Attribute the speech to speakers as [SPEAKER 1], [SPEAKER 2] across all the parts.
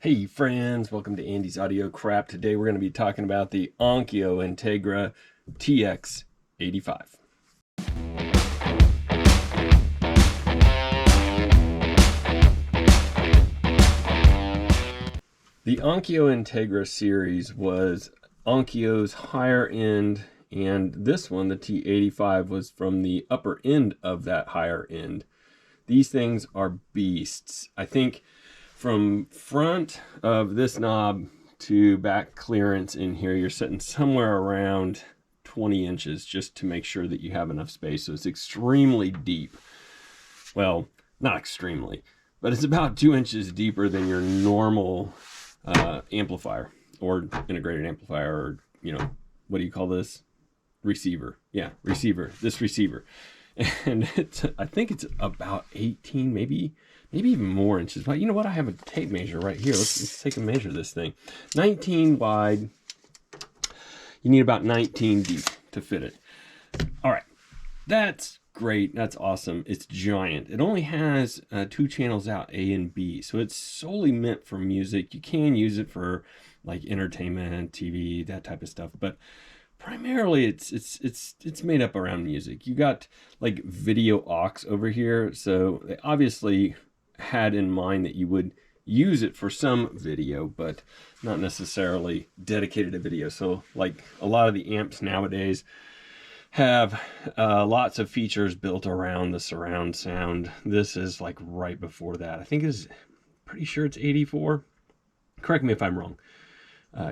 [SPEAKER 1] Hey friends, welcome to Andy's Audio Crap. Today we're going to be talking about the Onkyo TX 85. The Onkyo series was Onkyo's higher end, and this one, the T85, was from the upper end of that higher end. These things are beasts. I think from front of this knob to back clearance in here, you're sitting somewhere around 20 inches just to make sure that you have enough space. So it's extremely deep. Well, not extremely, but it's about 2 inches deeper than your normal amplifier or integrated amplifier, or, you know, what do you call this? Receiver. Yeah, receiver. This receiver. And I think it's about 18, maybe even more inches. But you know what? I have a tape measure right here. Let's take a measure of this thing. 19 wide. You need about 19 deep to fit it. All right. That's great. That's awesome. It's giant. It only has 2 channels out, A and B. So it's solely meant for music. You can use it for like entertainment, TV, that type of stuff. But primarily it's made up around music. You got like video aux over here, so they obviously had in mind that you would use it for some video, but not necessarily dedicated to video. So like a lot of the amps nowadays have lots of features built around the surround sound. This is like right before that. I think it's pretty sure it's 84. Correct me if I'm wrong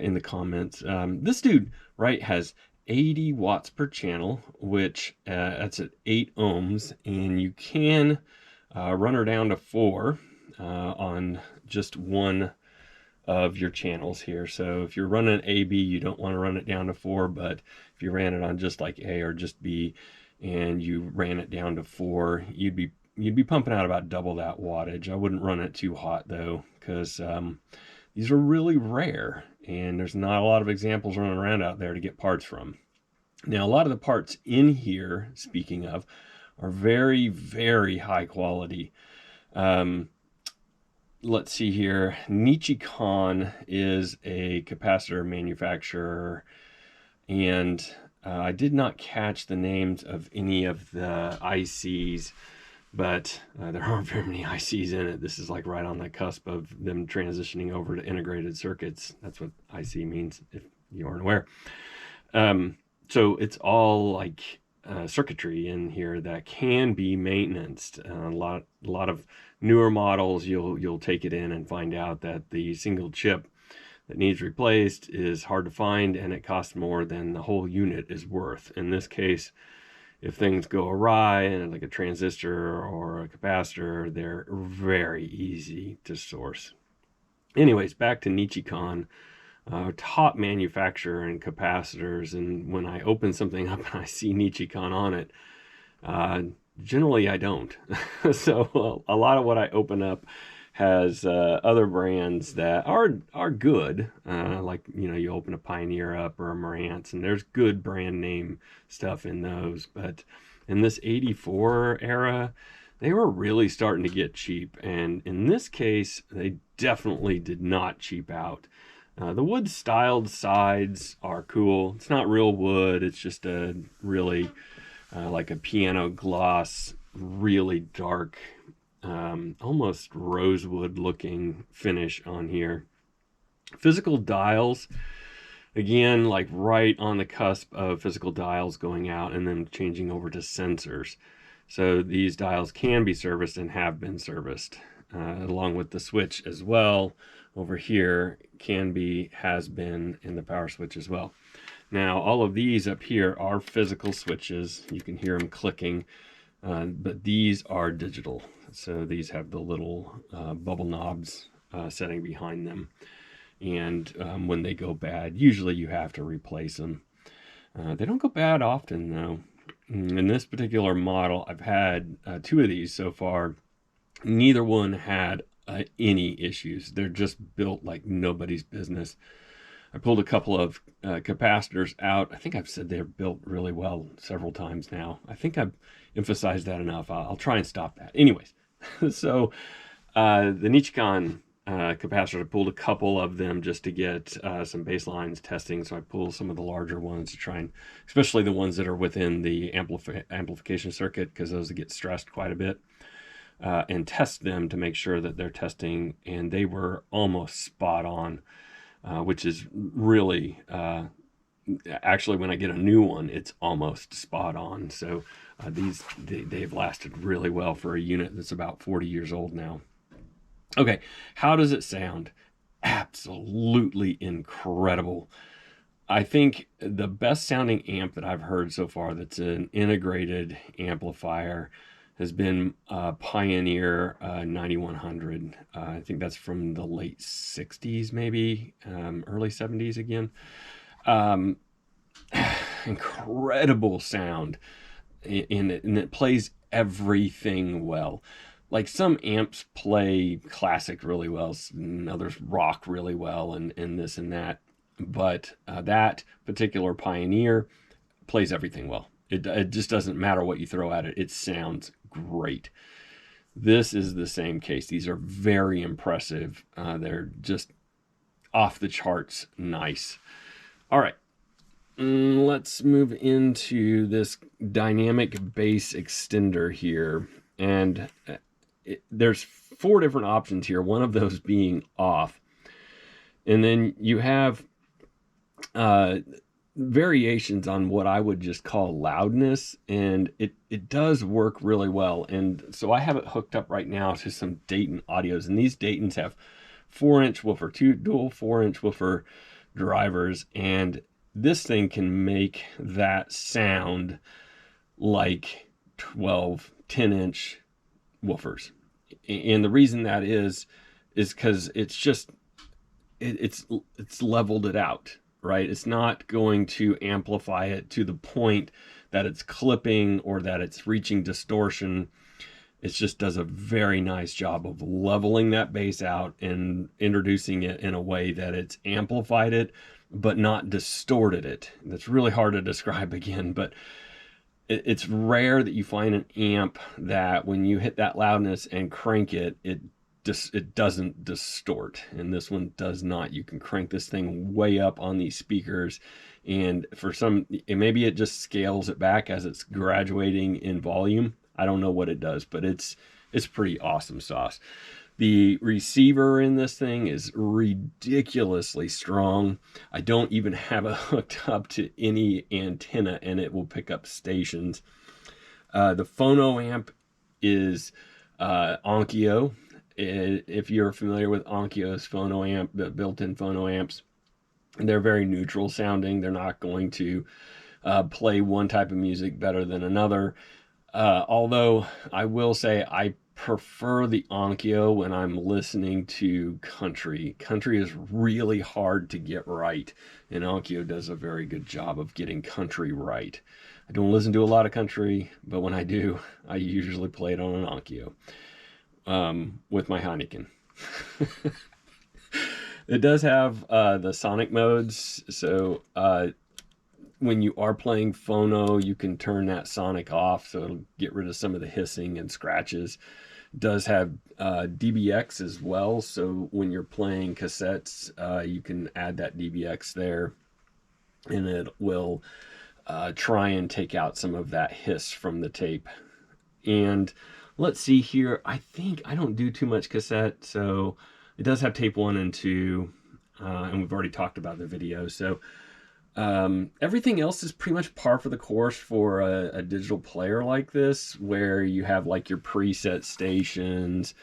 [SPEAKER 1] in the comments. This dude, right, has 80 watts per channel, which that's at 8 ohms, and you can run her down to 4 on just one of your channels here. So if you're running AB, you don't want to run it down to 4, but if you ran it on just like A or just B and you ran it down to 4, you'd be pumping out about double that wattage. I wouldn't run it too hot though, because these are really rare, and there's not a lot of examples running around out there to get parts from. Now, a lot of the parts in here, speaking of, are very, very high quality. Let's see here. Nichicon is a capacitor manufacturer, and I did not catch the names of any of the ICs, but there aren't very many ICs in it. This is like right on the cusp of them transitioning over to integrated circuits. That's what IC means, if you aren't aware. So it's all like circuitry in here that can be maintained. A lot of newer models, you'll take it in and find out that the single chip that needs replaced is hard to find, and it costs more than the whole unit is worth. In this case, if things go awry, and like a transistor or a capacitor, they're very easy to source. Anyways, back to Nichicon, top manufacturer in capacitors. And when I open something up and I see Nichicon on it, generally I don't. So a lot of what I open up has other brands that are good, like, you know, you open a Pioneer up or a Marantz, and there's good brand name stuff in those. But in this 84 era, they were really starting to get cheap, and in this case they definitely did not cheap out. The wood styled sides are cool. It's not real wood, it's just a really like a piano gloss, really dark, almost rosewood looking finish on here. Physical dials, again, like right on the cusp of physical dials going out and then changing over to sensors. So these dials can be serviced and have been serviced, along with the switch as well. Over here has been in the power switch as well. Now, all of these up here are physical switches. You can hear them clicking, but these are digital. So these have the little bubble knobs setting behind them. And when they go bad, usually you have to replace them. They don't go bad often though. In this particular model, I've had 2 of these so far. Neither one had any issues. They're just built like nobody's business. I pulled a couple of capacitors out. I think I've said they're built really well several times now. I think I've emphasized that enough. I'll try and stop that. Anyways, so the Nichicon capacitors. I pulled a couple of them just to get some baselines testing. So I pulled some of the larger ones to try and, especially the ones that are within the amplification circuit, because those get stressed quite a bit, and test them to make sure that they're testing. And they were almost spot on, which is really, actually, when I get a new one, it's almost spot on. So they've lasted really well for a unit that's about 40 years old now. Okay, how does it sound? Absolutely incredible. I think the best sounding amp that I've heard so far that's an integrated amplifier has been Pioneer 9100. I think that's from the late 60s, maybe, early 70s again. Incredible sound, and it plays everything well. Like, some amps play classic really well, and others rock really well, and this and that. But that particular Pioneer plays everything well. It just doesn't matter what you throw at it. It sounds great. This is the same case. These are very impressive. They're just off the charts nice. All right. Let's move into this dynamic bass extender here. And there's 4 different options here, one of those being off. And then you have variations on what I would just call loudness, and it does work really well. And so I have it hooked up right now to some Dayton audios, and these Daytons have 4-inch woofer, 2 dual 4-inch woofer drivers, and this thing can make that sound like 12 10-inch woofers. And the reason that is because it's just it's leveled it out, right? It's not going to amplify it to the point that it's clipping or that it's reaching distortion. It just does a very nice job of leveling that bass out and introducing it in a way that it's amplified it but not distorted it. That's really hard to describe again, but it's rare that you find an amp that when you hit that loudness and crank it, it doesn't distort, and this one does not. You can crank this thing way up on these speakers, and for some, maybe it just scales it back as it's graduating in volume. I don't know what it does, but it's pretty awesome sauce. The receiver in this thing is ridiculously strong. I don't even have it hooked up to any antenna, and it will pick up stations. The phono amp is Onkyo. If you're familiar with Onkyo's phono amp, the built-in phono amps, they're very neutral sounding. They're not going to play one type of music better than another. Although I will say I prefer the Onkyo when I'm listening to country. Country is really hard to get right, and Onkyo does a very good job of getting country right. I don't listen to a lot of country, but when I do, I usually play it on an Onkyo with my Heineken. It does have the sonic modes, so when you are playing phono, you can turn that sonic off, so it'll get rid of some of the hissing and scratches. It does have DBX as well, so when you're playing cassettes, you can add that DBX there, and it will try and take out some of that hiss from the tape. And let's see here, I think I don't do too much cassette, so it does have tape 1 and 2, and we've already talked about the video, so everything else is pretty much par for the course for a digital player like this, where you have like your preset stations,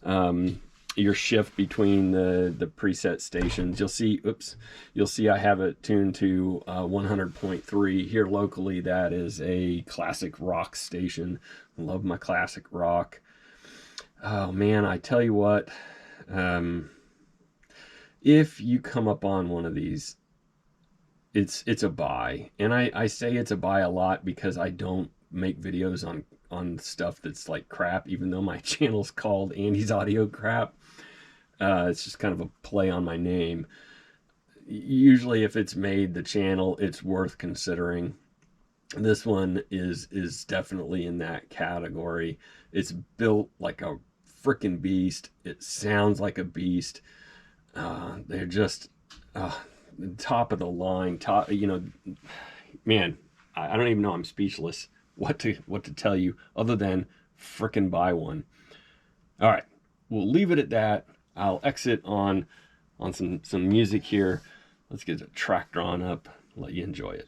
[SPEAKER 1] your shift between the preset stations. You'll see I have it tuned to 100.3 here locally. That is a classic rock station. Love my classic rock. Oh man, I tell you what, if you come up on one of these, it's a buy. And I say it's a buy a lot because I don't make videos on stuff that's like crap, even though my channel's called andysaudiokrapp. It's just kind of a play on my name. Usually if it's made the channel, it's worth considering. This one is definitely in that category. It's built like a freaking beast. It sounds like a beast. They're just top of the line. Top, you know, man. I don't even know. I'm speechless. What to tell you other than freaking buy one. All right, we'll leave it at that. I'll exit on some music here. Let's get a track drawn up. Let you enjoy it.